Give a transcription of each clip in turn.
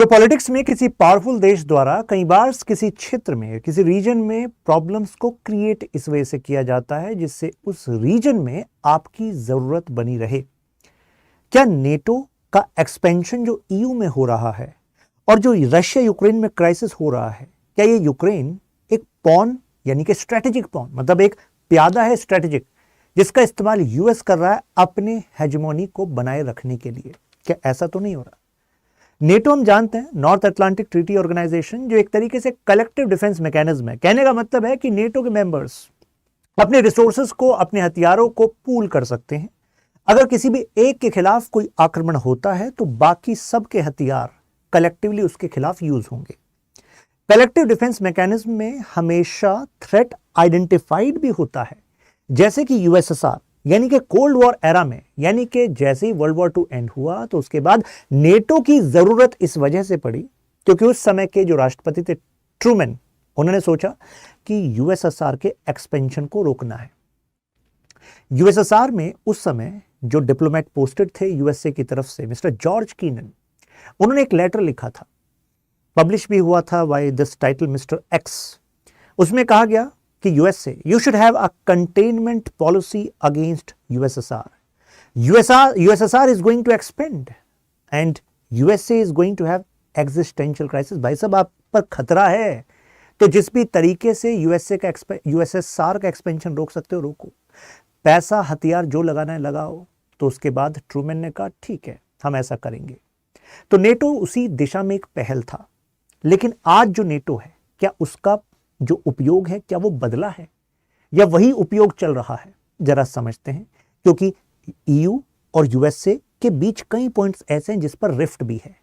तो पॉलिटिक्स में किसी पावरफुल देश द्वारा कई बार किसी क्षेत्र में, किसी रीजन में प्रॉब्लम्स को क्रिएट इस वजह से किया जाता है जिससे उस रीजन में आपकी जरूरत बनी रहे। क्या नेटो का एक्सपेंशन जो ईयू में हो रहा है और जो रशिया यूक्रेन में क्राइसिस हो रहा है, क्या ये यूक्रेन एक पॉन यानी कि स्ट्रेटेजिक पॉन, मतलब एक प्यादा है स्ट्रेटेजिक, जिसका इस्तेमाल यूएस कर रहा है अपने हेजेमोनी को बनाए रखने के लिए? क्या ऐसा तो नहीं हो रहा? नेटो हम जानते हैं नॉर्थ अटलांटिक ट्रीटी ऑर्गेनाइजेशन, जो एक तरीके से कलेक्टिव डिफेंस मैकेनिज्म है। कहने का मतलब है कि नेटो के मेंबर्स अपने रिसोर्सेज को, अपने हथियारों को पूल कर सकते हैं। अगर किसी भी एक के खिलाफ कोई आक्रमण होता है तो बाकी सबके हथियार कलेक्टिवली उसके खिलाफ यूज होंगे। कलेक्टिव डिफेंस मैकेनिज्म में हमेशा थ्रेट आइडेंटिफाइड भी होता है, जैसे कि यूएसएसआर यानी कि कोल्ड वॉर एरा में, यानी कि जैसे ही वर्ल्ड वॉर 2 एंड हुआ तो उसके बाद नेटो की जरूरत इस वजह से पड़ी क्योंकि उस समय के जो राष्ट्रपति थे ट्रूमैन, उन्होंने सोचा कि यूएसएसआर के एक्सपेंशन को रोकना है। यूएसएसआर में उस समय जो डिप्लोमेट पोस्टेड थे यूएसए की तरफ से, मिस्टर जॉर्ज कीनन, उन्होंने एक लेटर लिखा था, पब्लिश भी हुआ था by this title mister X. उसमें कहा गया कि USA, you should have a containment policy against USSR. USSR is going to expand and USA is going to have existential crisis. भाई साहब, आप पर खतरा है, तो जिस भी तरीके से यूएसएसआर का एक्सपेंशन रोक सकते हो रोको, पैसा हथियार जो लगाना है लगाओ। तो उसके बाद ट्रूमैन ने कहा ठीक है, हम ऐसा करेंगे। तो नेटो उसी दिशा में एक पहल था। लेकिन आज जो नेटो है, क्या उसका जो उपयोग है क्या वो बदला है या वही उपयोग चल रहा है? जरा समझते हैं, क्योंकि ईयू और यूएसए के बीच कई पॉइंट्स ऐसे हैं जिस पर रिफ्ट भी है,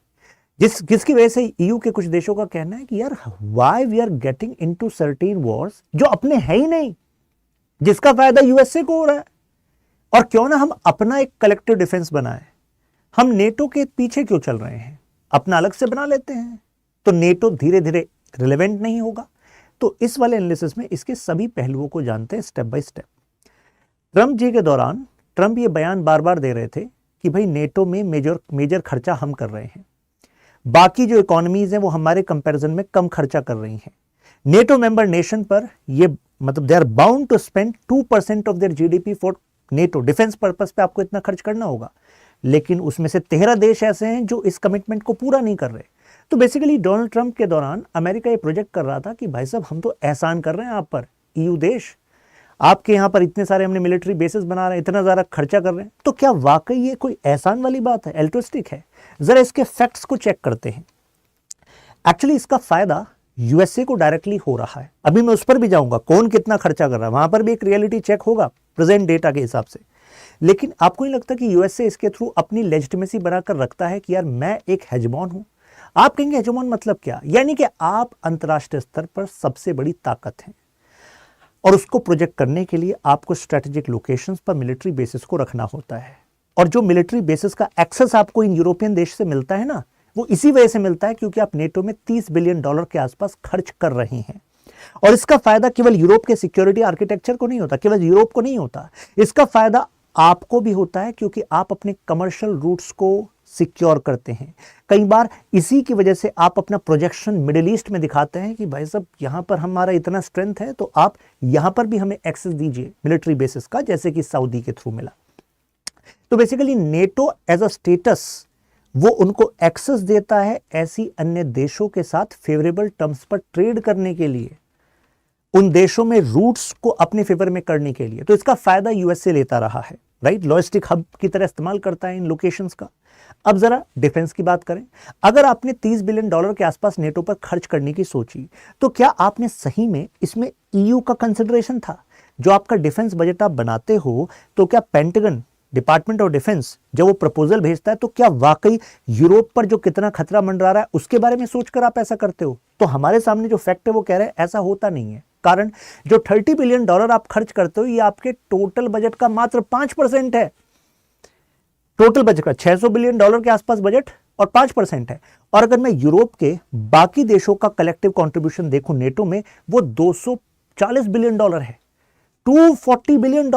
जिसकी वजह से ईयू के कुछ देशों का कहना है कि यार why we are getting into certain wars जो अपने है ही नहीं, जिसका फायदा यूएसए को हो रहा है। और क्यों ना हम अपना एक कलेक्टिव डिफेंस बनाएं। हम नेटो के पीछे क्यों चल रहे हैं? अपना अलग से बना लेते हैं तो नेटो धीरे धीरे रिलेवेंट नहीं होगा। तो इस वाले एनालिसिस में इसके सभी पहलुओं को जानते हैं स्टेप बाय स्टेप। ट्रंप जी के दौरान ट्रंप ये बयान बार बार दे रहे थे कि भाई नेटो में मेजर खर्चा हम कर रहे हैं, बाकी जो इकोनॉमीज हैं वो हमारे कंपैरिजन में कम खर्चा कर रही हैं। नेटो मेंबर नेशन पर ये मतलब they are bound to spend 2% of their GDP for NATO defence purpose पे आपको इतना खर्च करना होगा। लेकिन उसमें से 13 देश ऐसे हैं जो इस कमिटमेंट को पूरा नहीं कर रहे। तो बेसिकली डोनाल्ड ट्रंप के दौरान अमेरिका ये प्रोजेक्ट कर रहा था कि भाई साहब हम तो एहसान कर रहे हैं आप पर, ईयू देश, आपके यहां पर इतने सारे हमने मिलिट्री बेसेस बना रहे हैं, इतना ज़्यादा खर्चा कर रहे हैं, तो क्या वाकई ये कोई एहसान वाली बात है, एल्ट्रुइस्टिक है? जरा इसके फैक्ट्स को चेक करते हैं। एक्चुअली इसका फायदा यूएसए को डायरेक्टली हो रहा है। अभी मैं उस पर भी जाऊंगा, कौन कितना खर्चा कर रहा है, वहां पर भी एक रियलिटी चेक होगा प्रेजेंट डेटा के हिसाब से। लेकिन आपको नहीं लगता कि यूएसए इसके थ्रू अपनी लेजिटिमेसी बनाकर रखता है कि यार मैं एक हेजमॉन हूं? आप कहेंगे हेजमॉन मतलब क्या? यानी कि आप अंतरराष्ट्रीय स्तर पर सबसे बड़ी ताकत हैं और उसको प्रोजेक्ट करने के लिए आपको स्ट्रेटेजिक लोकेशंस पर मिलिट्री बेसिस को रखना होता है। और जो मिलिट्री बेसिस का एक्सेस आपको इन यूरोपियन देश से मिलता है ना, वो इसी वजह से मिलता है क्योंकि आप नेटो में $30 बिलियन के आसपास खर्च कर रहे हैं। और इसका फायदा केवल यूरोप के सिक्योरिटी आर्किटेक्चर को नहीं होता, केवल यूरोप को नहीं होता, इसका फायदा आपको भी होता है क्योंकि आप अपने कमर्शियल रूट्स को सिक्योर करते हैं। कई बार इसी की वजह से आप अपना प्रोजेक्शन मिडिल ईस्ट में दिखाते हैं कि भाई साहब यहां पर हमारा इतना स्ट्रेंथ है तो आप यहां पर भी हमें एक्सेस दीजिए मिलिट्री बेसिस का, जैसे कि सऊदी के थ्रू मिला। तो basically NATO as a status वो उनको एक्सेस देता है ऐसी अन्य देशों के साथ फेवरेबल टर्म्स पर ट्रेड करने के लिए, उन देशों में रूट्स को अपने फेवर में करने के लिए। तो इसका फायदा यूएसए लेता रहा है, राइट? लॉजिस्टिक हब की तरह इस्तेमाल करता है इन लोकेशंस का। अब जरा डिफेंस की बात करें। अगर आपने $30 बिलियन के आसपास नेटो पर खर्च करने की सोची तो क्या आपने सही में इसमें ईयू का कंसिडरेशन था? जो आपका डिफेंस बजट आप बनाते हो तो क्या पेंटागन, डिपार्टमेंट ऑफ डिफेंस, जब वो प्रपोजल भेजता है तो क्या वाकई यूरोप पर जो कितना खतरा मंडरा रहा है उसके बारे में सोचकर आप ऐसा करते हो? तो हमारे सामने जो फैक्ट है वो कह रहे हैं ऐसा होता नहीं है। कारण जो $30 बिलियन आप खर्च करते हो ये आपके टोटल बजट का मात्र 5% है। टोटल बजट का $600 बिलियन के आसपास बजट और 5% है। और अगर मैं यूरोप के बाकी देशों का कलेक्टिव कंट्रीब्यूशन देखूं नेटो में, वो $240 बिलियन है, $240 बिलियन।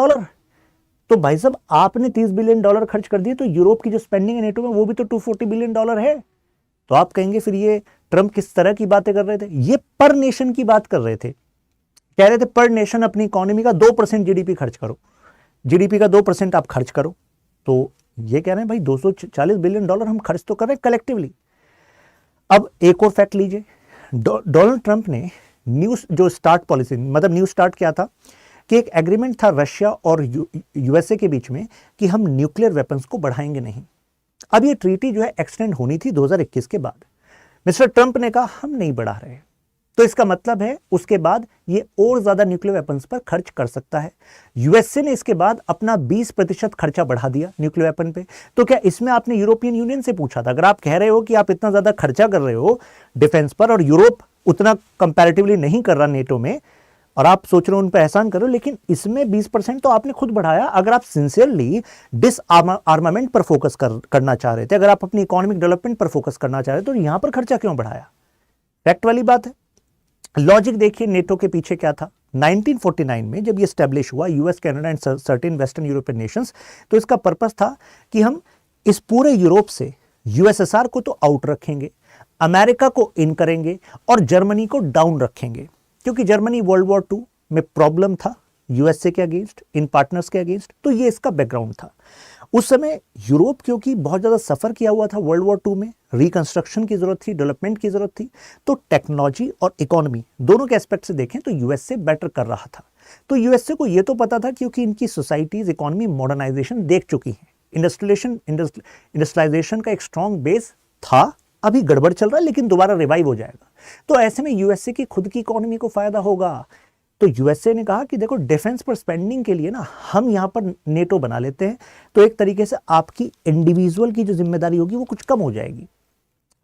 तो भाई साहब आपने $30 बिलियन खर्च कर दिए तो यूरोप की जो स्पेंडिंग है नेटो में वो भी तो $240 बिलियन है। तो आप कहेंगे फिर ये ट्रंप किस तरह की बातें कर रहे थे? ये पर नेशन की बात कर रहे थे। कह रहे थे पर नेशन अपनी इकोनॉमी का 2% जीडीपी खर्च करो, जीडीपी का 2% आप खर्च करो। तो ये कह रहे हैं भाई $240 बिलियन हम खर्च तो कर रहे हैं कलेक्टिवली। अब एक और फैक्ट लीजिए, डोनाल्ड ट्रंप ने न्यूज जो स्टार्ट पॉलिसी, मतलब न्यू स्टार्ट क्या था कि एक एग्रीमेंट था रशिया और यूएसए के बीच में कि हम न्यूक्लियर वेपन्स को बढ़ाएंगे नहीं। अब ये ट्रीटी जो है एक्सटेंड होनी थी 2021 के बाद। मिस्टर ट्रंप ने कहा हम नहीं बढ़ा रहे, तो इसका मतलब है उसके बाद ये और ज्यादा न्यूक्लियर वेपन्स पर खर्च कर सकता है। यूएसए ने इसके बाद अपना 20% खर्चा बढ़ा दिया न्यूक्लियर वेपन पे। तो क्या इसमें आपने यूरोपियन यूनियन से पूछा था? अगर आप कह रहे हो कि आप इतना ज्यादा खर्चा कर रहे हो डिफेंस पर और यूरोप उतना कंपैरेटिवली नहीं कर रहा नेटो में, और आप सोच रहे हो उन पर एहसान करो, लेकिन इसमें 20% तो आपने खुद बढ़ाया। अगर आप सिंसियरली डिसआर्मामेंट पर फोकस करना चाह रहे थे, अगर आप अपनी इकोनॉमिक डेवलपमेंट पर फोकस करना चाह रहे थे, तो यहां पर खर्चा क्यों बढ़ाया? फैक्ट वाली बात है। लॉजिक देखिए नेटो के पीछे क्या था। 1949 में जब ये स्टैब्लिश हुआ, US, Canada and certain western European Nations, तो इसका पर्पस था कि हम इस पूरे यूरोप से यूएसएसआर को तो आउट रखेंगे, अमेरिका को इन करेंगे और जर्मनी को डाउन रखेंगे, क्योंकि जर्मनी वर्ल्ड वॉर 2 में प्रॉब्लम था यूएसए के अगेंस्ट, इन पार्टनर्स के अगेंस्ट। तो ये इसका बैकग्राउंड था। उस समय यूरोप क्योंकि बहुत ज्यादा सफर किया हुआ था वर्ल्ड वॉर 2 में, रिकंस्ट्रक्शन की जरूरत थी, डेवलपमेंट की जरूरत थी, तो टेक्नोलॉजी और इकोनॉमी दोनों के एस्पेक्ट से देखें तो यूएसए बेटर कर रहा था। तो यूएसए को ये तो पता था क्योंकि इनकी सोसाइटीज इकोनॉमी मॉडर्नाइजेशन देख चुकी है, इंडस्ट्रियलाइजेशन का एक स्ट्रॉन्ग बेस था। अभी गड़बड़ चल रहा है लेकिन दोबारा रिवाइव हो जाएगा। तो ऐसे में यूएसए की खुद की इकोनॉमी को फायदा होगा। तो यूएसए ने कहा कि देखो डिफेंस पर स्पेंडिंग के लिए ना हम यहां पर नेटो बना लेते हैं, तो एक तरीके से आपकी इंडिविजुअल की जो जिम्मेदारी होगी वो कुछ कम हो जाएगी।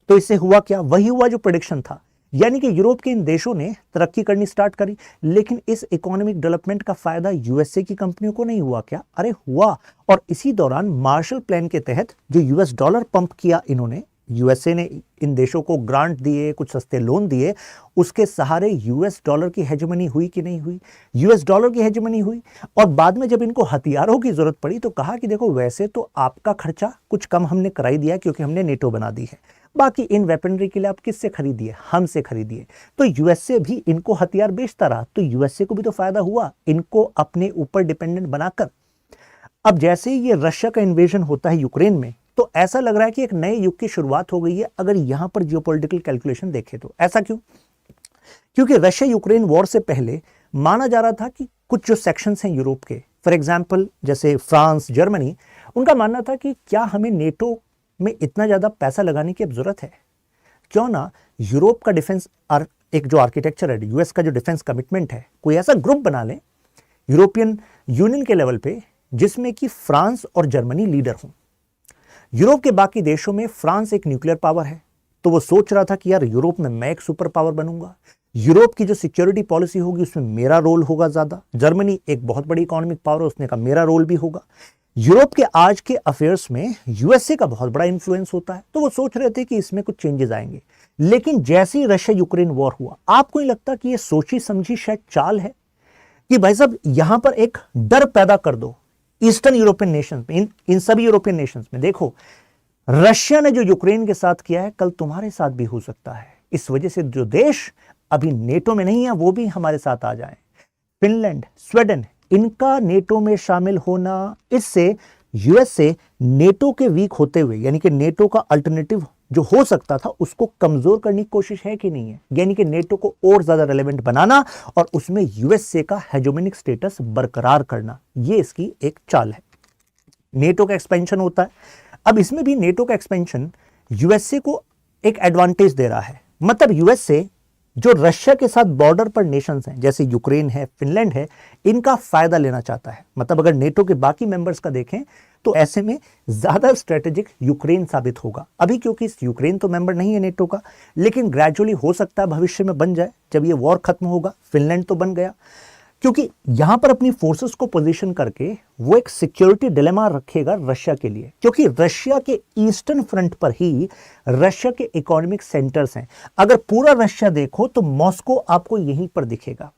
तो इससे हुआ क्या? वही हुआ जो प्रेडिक्शन था, यानी कि यूरोप के इन देशों ने तरक्की करनी स्टार्ट करी, लेकिन इस इकोनॉमिक डेवलपमेंट का फायदा यूएसए की कंपनियों को नहीं हुआ क्या? अरे हुआ। और इसी दौरान मार्शल प्लान के तहत जो यूएस डॉलर पंप किया इन्होंने, यूएसए ने इन देशों को ग्रांट दिए, कुछ सस्ते लोन दिए, उसके सहारे यूएस डॉलर की हेजेमनी हुई कि नहीं हुई? यूएस डॉलर की हेजेमनी हुई। और बाद में जब इनको हथियारों की जरूरत पड़ी तो कहा कि देखो वैसे तो आपका खर्चा कुछ कम हमने कराई दिया क्योंकि हमने नेटो बना दी है, बाकी इन वेपनरी के लिए आप किससे खरीदिए? हमसे खरीदिए। तो यूएसए भी इनको हथियार बेचता रहा, तो यूएसए को भी तो फायदा हुआ इनको अपने ऊपर डिपेंडेंट बनाकर। अब जैसे ही ये रशिया का इन्वेजन होता है यूक्रेन में, तो ऐसा लग रहा है कि एक नए युग की शुरुआत हो गई है। अगर यहां पर जियोपॉलिटिकल कैलकुलेशन देखें तो ऐसा क्यों? क्योंकि रशिया यूक्रेन वॉर से पहले माना जा रहा था कि कुछ जो सेक्शंस हैं यूरोप के, फॉर एग्जांपल जैसे फ्रांस, जर्मनी, उनका मानना था कि क्या हमें नेटो में इतना ज्यादा पैसा लगाने की अब जरूरत है? क्यों ना यूरोप का डिफेंस एक जो आर्किटेक्चर है, यूएस का जो डिफेंस कमिटमेंट है, कोई ऐसा ग्रुप बना लें यूरोपियन यूनियन के लेवल पे जिसमें कि फ्रांस और जर्मनी लीडर हों। यूरोप के बाकी देशों में फ्रांस एक न्यूक्लियर पावर है, तो वो सोच रहा था कि यार यूरोप में मैं एक सुपर पावर बनूंगा, यूरोप की जो सिक्योरिटी पॉलिसी होगी उसमें मेरा रोल होगा ज्यादा। जर्मनी एक बहुत बड़ी इकोनॉमिक पावर है, उसने कहा मेरा रोल भी होगा। यूरोप के आज के अफेयर्स में यूएसए का बहुत बड़ा इंफ्लुएंस होता है, तो वो सोच रहे थे कि इसमें कुछ चेंजेस आएंगे। लेकिन जैसे ही रशिया यूक्रेन वॉर हुआ, आपको नहीं लगता कि ये सोची समझी शायद चाल है कि भाई साहब यहां पर एक डर पैदा कर दो ईस्टर्न यूरोपियन नेशंस में, इन सभी यूरोपियन नेशंस में, देखो रशिया ने जो यूक्रेन के साथ किया है कल तुम्हारे साथ भी हो सकता है। इस वजह से जो देश अभी नेटो में नहीं है वो भी हमारे साथ आ जाएं। फिनलैंड, स्वीडन, इनका नेटो में शामिल होना, इससे यूएसए नेटो के वीक होते हुए, यानी कि नेटो का अल्टरनेटिव जो हो सकता था उसको कमजोर करने की कोशिश है कि नहीं है? यानी कि नेटो को और ज्यादा रेलेवेंट बनाना और उसमें यूएसए का हेजेमोनिक स्टेटस बरकरार करना, ये इसकी एक चाल है। नेटो का एक्सपेंशन होता है। अब इसमें भी नेटो का एक्सपेंशन यूएसए को एक एडवांटेज दे रहा है। मतलब यूएसए जो रशिया के साथ बॉर्डर पर नेशंस हैं जैसे यूक्रेन है, फिनलैंड है, इनका फायदा लेना चाहता है। मतलब अगर नेटो के बाकी मेंबर्स का देखें तो ऐसे में ज्यादा स्ट्रेटेजिक यूक्रेन साबित होगा। अभी क्योंकि यूक्रेन तो मेंबर नहीं है नेटो का, लेकिन ग्रेजुअली हो सकता है भविष्य में बन जाए जब ये वॉर खत्म होगा। फिनलैंड तो बन गया, क्योंकि यहां पर अपनी फोर्सेस को पोजीशन करके वो एक सिक्योरिटी डिलेमा रखेगा रशिया के लिए, क्योंकि रशिया के ईस्टर्न फ्रंट पर ही रशिया के इकोनॉमिक सेंटर्स हैं। अगर पूरा रशिया देखो तो मॉस्को आपको यहीं पर दिखेगा,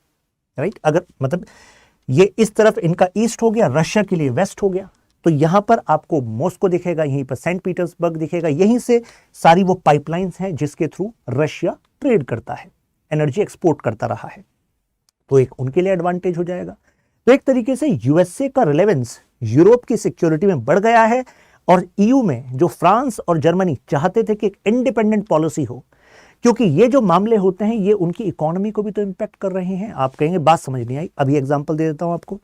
राइट? अगर मतलब ये इस तरफ इनका ईस्ट हो गया, रशिया के लिए वेस्ट हो गया। तो यहां पर आपको मॉस्को दिखेगा, यहीं पर सेंट पीटर्सबर्ग दिखेगा, यहीं से सारी वो पाइपलाइंस हैं जिसके थ्रू रशिया ट्रेड करता है, एनर्जी एक्सपोर्ट करता रहा है। तो एक उनके लिए एडवांटेज हो जाएगा। तो एक तरीके से यूएसए का रिलेवेंस यूरोप की सिक्योरिटी में बढ़ गया है। और ईयू में जो फ्रांस और जर्मनी चाहते थे कि एक इंडिपेंडेंट पॉलिसी हो, क्योंकि ये जो मामले होते हैं ये उनकी इकोनॉमी को भी तो इंपैक्ट कर रहे हैं। आप कहेंगे बात समझ नहीं आई, अभी एग्जांपल दे देता हूं आपको।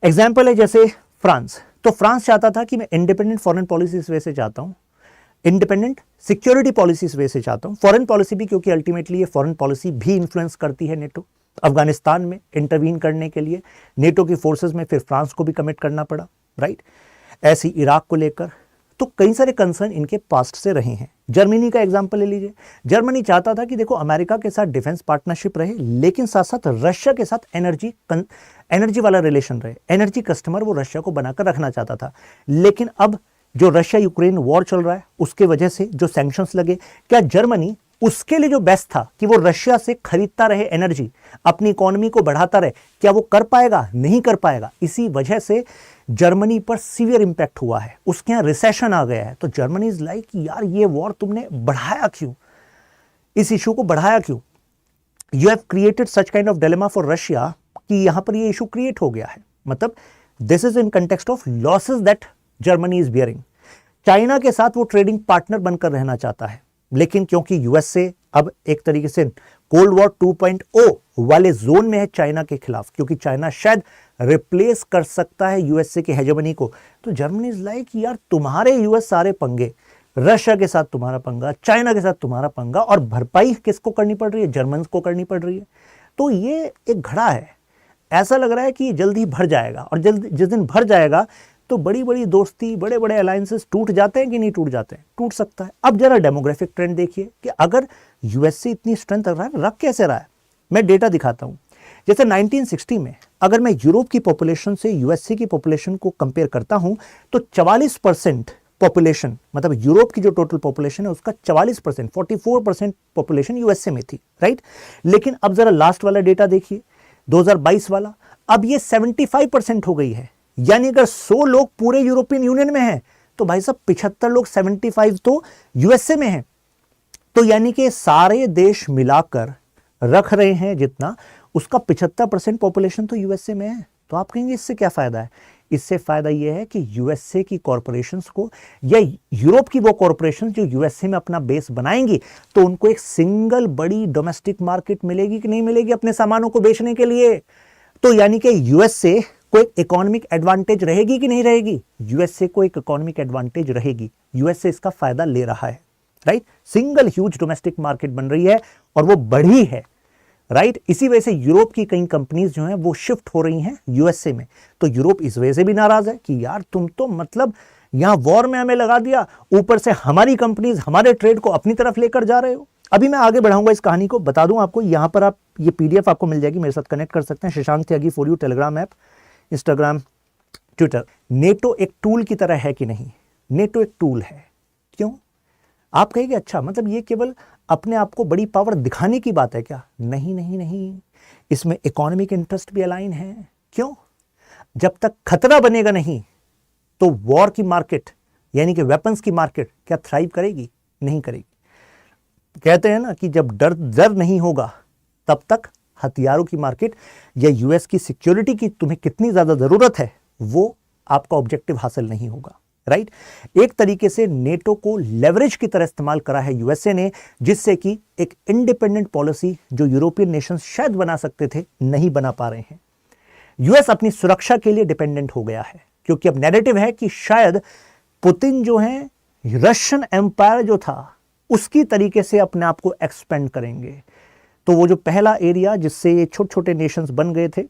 एग्जांपल है जैसे फ्रांस, तो फ्रांस चाहता था कि मैं इंडिपेंडेंट फॉरेन पॉलिसी इस वजह से चाहता हूं, इंडिपेंडेंट सिक्योरिटी पॉलिसी इस वजह से चाहता हूं, फॉरेन पॉलिसी भी, क्योंकि अल्टीमेटली ये फॉरेन पॉलिसी भी इन्फ्लुएंस करती है नेटो। अफगानिस्तान में इंटरवीन करने के लिए नेटो की फोर्सेस में फिर फ्रांस को भी कमिट करना पड़ा, राइट। ऐसी इराक को लेकर तो कई सारे कंसर्न इनके पास्ट से रहे हैं। जर्मनी का एग्जांपल ले लीजिए, जर्मनी चाहता था कि देखो अमेरिका के साथ डिफेंस पार्टनरशिप रहे, लेकिन साथ साथ रशिया के साथ एनर्जी वाला रिलेशन रहे, एनर्जी कस्टमर वो रशिया को बनाकर रखना चाहता था। लेकिन अब जो रशिया यूक्रेन वॉर चल रहा है उसके वजह से जो सैंक्शंस लगे, क्या जर्मनी उसके लिए जो बेस्ट था कि वो रशिया से खरीदता रहे एनर्जी, अपनी इकोनॉमी को बढ़ाता रहे, क्या वो कर पाएगा? नहीं कर पाएगा। इसी वजह से जर्मनी पर सीवियर इंपैक्ट हुआ है, उसके यहाँ रिसेशन आ गया है। तो जर्मनी इज लाइक यार ये वॉर तुमने बढ़ाया क्यों, इस इशू को बढ़ाया क्यों? You have created such kind of dilemma for Russia कि यहां पर ये इशू क्रिएट हो गया है। मतलब this is in context of losses that Germany is bearing. China के साथ वो ट्रेडिंग पार्टनर बनकर रहना चाहता है, लेकिन क्योंकि यूएसए अब एक तरीके से कोल्ड वॉर 2.0 वाले जोन में है चाइना के खिलाफ, क्योंकि चाइना शायद रिप्लेस कर सकता है यूएसए की हेजेमनी को। तो जर्मनी इज लाइक यार तुम्हारे यूएस सारे पंगे, रशिया के साथ तुम्हारा पंगा, चाइना के साथ तुम्हारा पंगा, और भरपाई किसको करनी पड़ रही है? जर्मन को करनी पड़ रही है। तो ये एक घड़ा है, ऐसा लग रहा है कि जल्द ही भर जाएगा, और जल्द जिस दिन भर जाएगा तो बड़ी बड़ी दोस्ती, बड़े बड़े अलायंसेस टूट जाते हैं कि नहीं टूट जाते हैं? टूट सकता है। अब जरा डेमोग्राफिक ट्रेंड देखिए कि अगर यूएसए इतनी स्ट्रेंथ रख रहा है, रख कैसे रहा है? मैं डेटा दिखाता हूं। जैसे 1960 में अगर मैं यूरोप की पॉपुलेशन से यूएसए की पॉपुलेशन को कंपेयर करता हूं तो 44% पॉपुलेशन, मतलब यूरोप की जो टोटल पॉपुलेशन है उसका 44%, 44% पॉपुलेशन यूएसए में थी, राइट। लेकिन अब जरा लास्ट वाला डेटा देखिए, 2022 वाला, अब ये 75% हो गई है। यानी अगर 100 लोग पूरे यूरोपियन यूनियन में हैं तो भाई साहब 75 लोग, 75 तो यूएसए में हैं। तो यानी कि सारे देश मिलाकर रख रहे हैं जितना, उसका 75% पॉपुलेशन तो यूएसए में है। तो आप कहेंगे इससे क्या फायदा है? इससे फायदा यह है कि यूएसए की कॉरपोरेशंस को, या यूरोप की वो कॉरपोरेशंस जो यूएसए में अपना बेस बनाएंगी, तो उनको एक सिंगल बड़ी डोमेस्टिक मार्केट मिलेगी कि नहीं मिलेगी अपने सामानों को बेचने के लिए? तो यानी कि यूएसए को एक इकोनॉमिक एडवांटेज रहेगी कि नहीं रहेगी? यूएसए को एक इकोनॉमिक एडवांटेज रहेगी। यूएसए इसका फायदा ले रहा है, right. Single huge domestic market बन रही है और वो बढ़ी है, राइट। इसी वजह से यूरोप की कई कंपनीज जो हैं वो शिफ्ट हो रही हैं यूएसए में। तो यूरोप इस वजह से भी नाराज है कि यार तुम तो मतलब यहां वॉर में हमें लगा दिया, ऊपर से हमारी कंपनीज हमारे ट्रेड को अपनी तरफ लेकर जा रहे हो। अभी मैं आगे बढ़ाऊंगा इस कहानी को, बता दूं आपको, यहां पर आप ये पीडीएफ आपको मिल जाएगी, मेरे साथ कनेक्ट कर सकते हैं। Shashank Tyagi for you, Telegram app, Instagram, Twitter. NATO एक टूल की तरह है कि नहीं? नेटो एक टूल है। क्यों? आप कहेंगे अच्छा मतलब ये केवल अपने आप को बड़ी पावर दिखाने की बात है क्या? नहीं नहीं नहीं, इसमें इकोनॉमिक इंटरेस्ट भी अलाइन है। क्यों? जब तक खतरा बनेगा नहीं तो वॉर की मार्केट यानी कि वेपन्स की मार्केट क्या थ्राइव करेगी? नहीं करेगी। कहते हैं ना कि जब डर नहीं होगा तब तक हथियारों की मार्केट या यूएस की सिक्योरिटी की तुम्हें कितनी ज्यादा जरूरत है वो आपका ऑब्जेक्टिव हासिल नहीं होगा, राइट। एक तरीके से नेटो को लेवरेज की तरह इस्तेमाल करा है यूएसए ने, जिससे कि एक इंडिपेंडेंट पॉलिसी जो यूरोपियन नेशंस शायद बना सकते थे नहीं बना पा रहे हैं। यूएस अपनी सुरक्षा के लिए डिपेंडेंट हो गया है, क्योंकि अब नैरेटिव है कि शायद पुतिन जो है रशियन एम्पायर जो था उसकी तरीके से अपने आप को एक्सपेंड करेंगे। तो वो जो पहला एरिया जिससे ये छोटे छोटे नेशंस बन गए थे,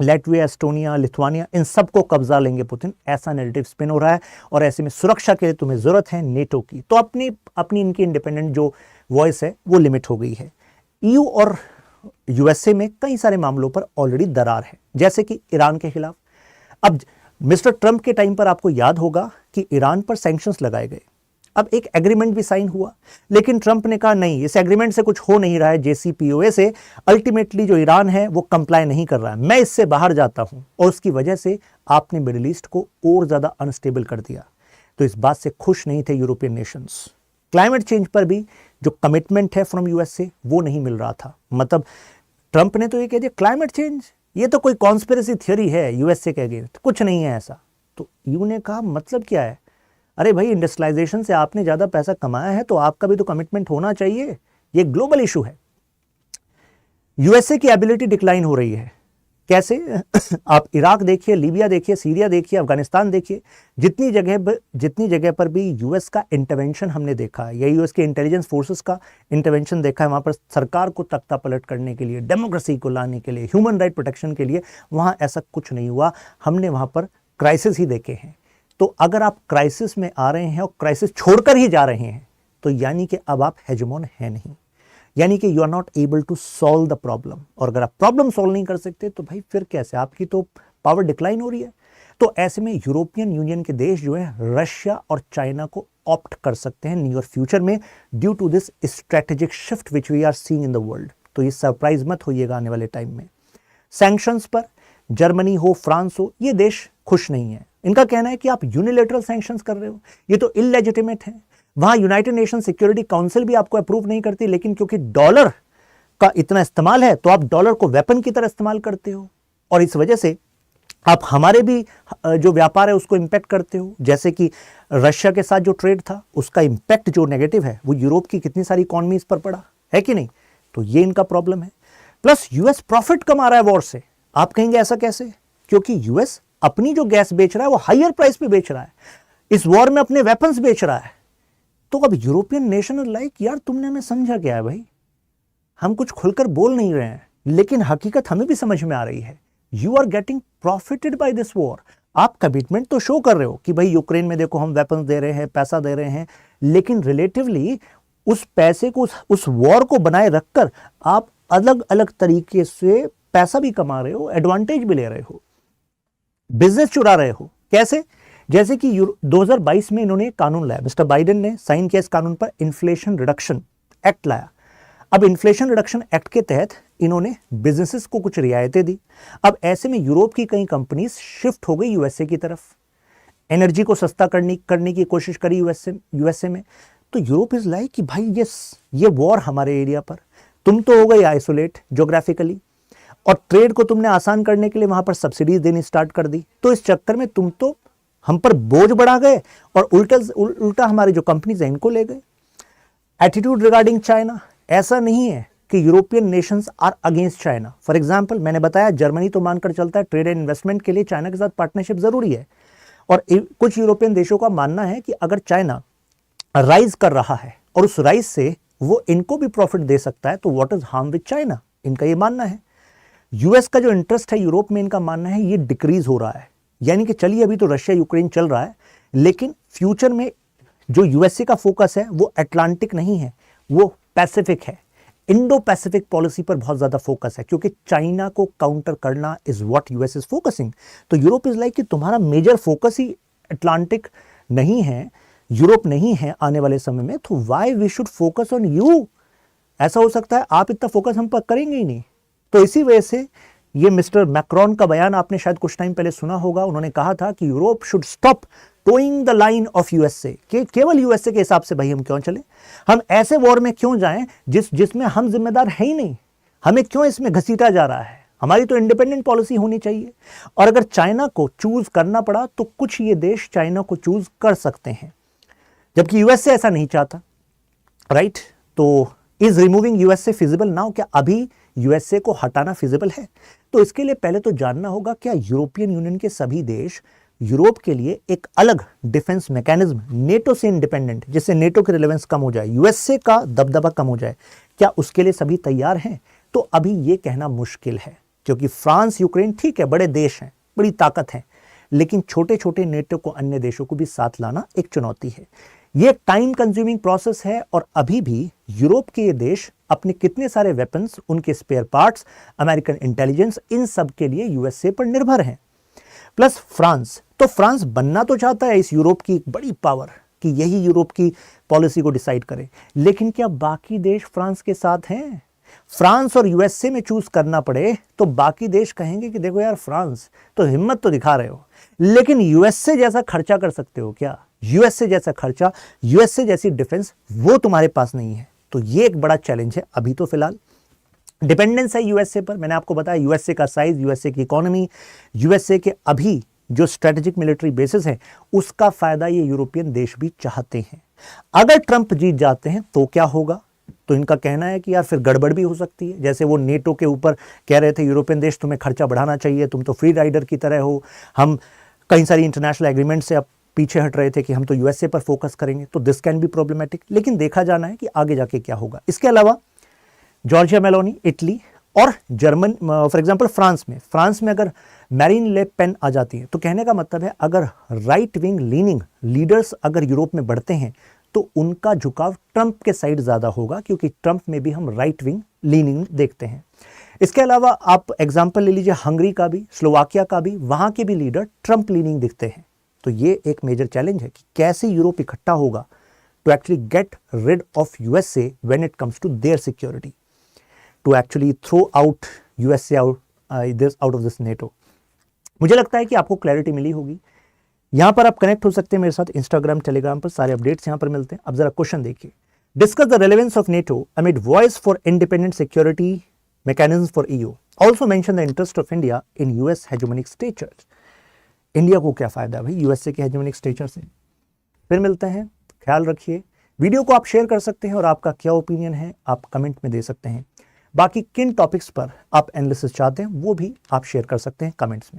लैटविया, एस्टोनिया, लिथुआनिया, इन सबको कब्जा लेंगे पुतिन, ऐसा नैरेटिव स्पिन हो रहा है। और ऐसे में सुरक्षा के लिए तुम्हें जरूरत है नेटो की। तो अपनी इनकी इंडिपेंडेंट जो वॉइस है वो लिमिट हो गई है। ईयू और यूएसए में कई सारे मामलों पर ऑलरेडी दरार है, जैसे कि ईरान के खिलाफ। अब मिस्टर ट्रंप के टाइम पर आपको याद होगा कि ईरान पर सैंक्शंस लगाए गए, अब एक एग्रीमेंट भी साइन हुआ, लेकिन ट्रंप ने कहा नहीं, इस एग्रीमेंट से कुछ हो नहीं रहा है, JCPOA से अल्टीमेटली जो ईरान है वो कंप्लाई नहीं कर रहा है, मैं इससे बाहर जाता हूं, और उसकी वजह से आपने मिडिल ईस्ट को और ज्यादा अनस्टेबल कर दिया। तो इस बात से खुश नहीं थे यूरोपियन नेशंस। क्लाइमेट चेंज पर भी जो कमिटमेंट है फ्रॉम यूएस से वो नहीं मिल रहा था। मतलब ट्रंप ने तो ये कह दिया क्लाइमेट चेंज ये तो कोई कॉन्स्पिरेसी थियरी है यूएसए के अगेंस्ट, कुछ नहीं है ऐसा। तो यू ने कहा मतलब क्या है, अरे भाई इंडस्ट्रियलाइजेशन से आपने ज़्यादा पैसा कमाया है तो आपका भी तो कमिटमेंट होना चाहिए, ये ग्लोबल इशू है। यूएसए की एबिलिटी डिक्लाइन हो रही है। कैसे? आप इराक देखिए, लीबिया देखिए, सीरिया देखिए, अफगानिस्तान देखिए, जितनी जगह पर भी यूएस का इंटरवेंशन हमने देखा है, या यूएस के इंटेलिजेंस फोर्सेस का इंटरवेंशन देखा है, वहाँ पर सरकार को तख्ता पलट करने के लिए, डेमोक्रेसी को लाने के लिए, ह्यूमन राइट प्रोटेक्शन के लिए, वहाँ ऐसा कुछ नहीं हुआ। हमने वहाँ पर क्राइसिस ही देखे हैं। तो अगर आप क्राइसिस में आ रहे हैं और क्राइसिस छोड़कर ही जा रहे हैं तो यानी कि अब आप हेजेमोन है नहीं, यानी कि you are not able to solve the problem. और अगर आप प्रॉब्लम सॉल्व नहीं कर सकते तो भाई फिर कैसे, आपकी तो पावर डिक्लाइन हो रही है। तो ऐसे में यूरोपियन यूनियन के देश जो है रशिया और चाइना को ऑप्ट कर सकते हैं नियर फ्यूचर में, due to this strategic shift which we are seeing in the world. तो ये सरप्राइज मत होइएगा आने वाले टाइम में। सैंक्शंस पर जर्मनी हो, फ्रांस हो, ये देश खुश नहीं है। इनका कहना है कि आप यूनिलेटरल सैंक्शंस कर रहे हो, ये तो इलेजिटिमेट है। वहां यूनाइटेड नेशन सिक्योरिटी काउंसिल भी आपको अप्रूव नहीं करती, लेकिन क्योंकि डॉलर का इतना इस्तेमाल है तो आप डॉलर को वेपन की तरह इस्तेमाल करते हो, और इस वजह से आप हमारे भी जो व्यापार है उसको इंपैक्ट करते हो। जैसे कि रशिया के साथ जो ट्रेड था उसका इंपैक्ट जो नेगेटिव है वो यूरोप की कितनी सारी इकॉनमीज पर पड़ा है कि नहीं। तो ये इनका प्रॉब्लम है। प्लस यूएस प्रॉफिट कमा रहा है वॉर से। आप कहेंगे ऐसा कैसे? क्योंकि यूएस अपनी जो गैस बेच रहा है वो हायर प्राइस पे बेच रहा है, इस वॉर में अपने वेपन्स बेच रहा है। तो अब यूरोपियन नेशन लाइक यार तुमने हमें समझा क्या है भाई, हम कुछ खुलकर बोल नहीं रहे हैं, लेकिन हकीकत हमें भी समझ में आ रही है। You are getting profited by this war. आप कमिटमेंट तो शो कर रहे हो कि भाई यूक्रेन में देखो हम वेपन्स दे रहे हैं, पैसा दे रहे हैं, लेकिन रिलेटिवली उस पैसे को, उस वॉर को बनाए रखकर आप अलग अलग तरीके से पैसा भी कमा रहे हो, एडवांटेज भी ले रहे हो, बिजनेस चुरा रहे हो। कैसे? जैसे कि 2022 में इन्होंने कानून लाया, मिस्टर बाइडेन ने साइन किया इस कानून पर, इन्फ्लेशन रिडक्शन एक्ट लाया। अब इन्फ्लेशन रिडक्शन एक्ट के तहत इन्होंने बिजनेसेस को कुछ रियायतें दी। अब ऐसे में यूरोप की कई कंपनीज शिफ्ट हो गई यूएसए की तरफ, एनर्जी को सस्ता करने की कोशिश करी यूएसए में। तो यूरोप इज लाइक कि भाई ये वॉर हमारे एरिया पर, तुम तो हो गए आइसोलेट ज्योग्राफिकली, और ट्रेड को तुमने आसान करने के लिए वहां पर सब्सिडीज देनी स्टार्ट कर दी। तो इस चक्कर में तुम तो हम पर बोझ बढ़ा गए और उल्टा हमारे जो कंपनीज हैं इनको ले गए। एटीट्यूड रिगार्डिंग चाइना, ऐसा नहीं है कि European nations are against China. For example मैंने बताया जर्मनी तो मानकर चलता है ट्रेड एंड इन्वेस्टमेंट के लिए चाइना के साथ पार्टनरशिप जरूरी है, और कुछ यूरोपियन देशों का मानना है कि अगर चाइना राइज कर रहा है और उस राइज से वो इनको भी प्रॉफिट दे सकता है तो what is harm with China, इनका ये मानना है। यूएस का जो इंटरेस्ट है यूरोप में, इनका मानना है ये डिक्रीज हो रहा है। यानी कि चलिए अभी तो रशिया यूक्रेन चल रहा है, लेकिन फ्यूचर में जो यूएसए का फोकस है वो अटलांटिक नहीं है, वो पैसिफिक है। इंडो पैसिफिक पॉलिसी पर बहुत ज्यादा फोकस है, क्योंकि चाइना को काउंटर करना is what US is focusing. तो यूरोप इज लाइक कि तुम्हारा मेजर फोकस ही अटलांटिक नहीं है, यूरोप नहीं है आने वाले समय में, तो why we should focus on you. ऐसा हो सकता है आप इतना फोकस हम पर करेंगे ही नहीं। तो इसी वजह से ये मिस्टर मैक्रोन का बयान आपने शायद कुछ टाइम पहले सुना होगा, उन्होंने कहा था कि Europe should stop towing the line of USA, कि केवल यूएसए के हिसाब से भाई हम क्यों चले, हम ऐसे वॉर में क्यों जाएं जिसमें हम जिम्मेदार है ही नहीं, हमें क्यों इसमें घसीटा जा रहा है, हमारी तो इंडिपेंडेंट पॉलिसी होनी चाहिए। और अगर चाइना को चूज करना पड़ा तो कुछ ये देश चाइना को चूज कर सकते हैं, जबकि यूएसए ऐसा नहीं चाहता, राइट। तो is removing USA feasible now, क्या अभी यूएसए को हटाना फिजिबल है? तो इसके लिए पहले तो जानना होगा क्या यूरोपियन यूनियन के सभी देश यूरोप के लिए एक अलग डिफेंस मैकेनिज्म, नेटो से इंडिपेंडेंट, जिससे नेटो की रिलेवेंस कम हो जाए, यूएसए का दबदबा कम हो जाए, क्या उसके लिए सभी तैयार हैं? तो अभी ये कहना मुश्किल है, क्योंकि फ्रांस यूक्रेन ठीक है बड़े देश हैं, बड़ी ताकत है, लेकिन छोटे छोटे नेटो को अन्य देशों को भी साथ लाना एक चुनौती है। ये टाइम कंज्यूमिंग प्रोसेस है, और अभी भी यूरोप के ये देश अपने कितने सारे वेपन्स, उनके स्पेयर पार्ट्स, अमेरिकन इंटेलिजेंस, इन सब के लिए यूएसए पर निर्भर हैं। प्लस फ्रांस, तो फ्रांस बनना तो चाहता है इस यूरोप की एक बड़ी पावर, कि यही यूरोप की पॉलिसी को डिसाइड करे, लेकिन क्या बाकी देश फ्रांस के साथ हैं? फ्रांस और यूएसए में चूज करना पड़े तो बाकी देश कहेंगे कि देखो यार फ्रांस तो हिम्मत तो दिखा रहे हो, लेकिन यूएसए जैसा खर्चा कर सकते हो क्या? यूएसए जैसा खर्चा, यूएसए जैसी डिफेंस वो तुम्हारे पास नहीं है। तो ये एक बड़ा चैलेंज है अभी तो फिलहाल। डिपेंडेंस है यूएसए पर। मैंने आपको बताया यूएसए का साइज, यूएसए की इकोनॉमी, यूएसए के अभी जो स्ट्रेटेजिक मिलिट्री बेसिस है, उसका फायदा ये यूरोपियन देश भी चाहते हैं। अगर ट्रंप जीत जाते हैं तो क्या होगा? तो इनका कहना है कि यार फिर गड़बड़ भी हो सकती है। जैसे वो नेटो के ऊपर कह रहे थे यूरोपियन देश तुम्हें खर्चा बढ़ाना चाहिए, तुम तो फ्री राइडर की तरह हो, हम कई सारी इंटरनेशनल एग्रीमेंट से अब पीछे हट रहे थे कि हम तो यूएसए पर फोकस करेंगे। तो दिस कैन बी प्रॉब्लमेटिक, लेकिन देखा जाना है कि आगे जाके क्या होगा। इसके अलावा जॉर्जिया मेलोनी इटली और जर्मन, फॉर एग्जांपल फ्रांस में अगर मैरीन ले पेन आ जाती है, तो कहने का मतलब है अगर राइट विंग लीनिंग लीडर्स अगर यूरोप में बढ़ते हैं तो उनका झुकाव ट्रंप के साइड ज्यादा होगा, क्योंकि ट्रंप में भी हम राइट विंग लीनिंग देखते हैं। इसके अलावा आप एग्जांपल ले लीजिए हंगरी का भी, स्लोवाकिया का भी, वहां के भी लीडर ट्रंप लीनिंग दिखते हैं। तो ये एक मेजर चैलेंज है कि कैसे यूरोप इकट्ठा होगा to actually get rid of USA when it comes to their security, to actually throw out USA out of this NATO. मुझे लगता है कि आपको क्लैरिटी मिली होगी। यहां पर आप कनेक्ट हो सकते हैं मेरे साथ इंस्टाग्राम, टेलीग्राम पर, सारे अपडेट्स यहां पर मिलते हैं। अब जरा क्वेश्चन देखिए। Discuss the relevance of NATO amid voice for independent security mechanism for EU. Also mention the interest of India in US hegemonic statures. India को क्या फायदा है भाई यूएसए के हेजेमोनिक स्टेचर से? फिर मिलते हैं, ख्याल रखिए। वीडियो को आप शेयर कर सकते हैं और आपका क्या ओपिनियन है आप कमेंट में दे सकते हैं। बाकी किन टॉपिक्स पर आप एनालिसिस चाहते हैं वो भी आप शेयर कर सकते हैं कमेंट्स में।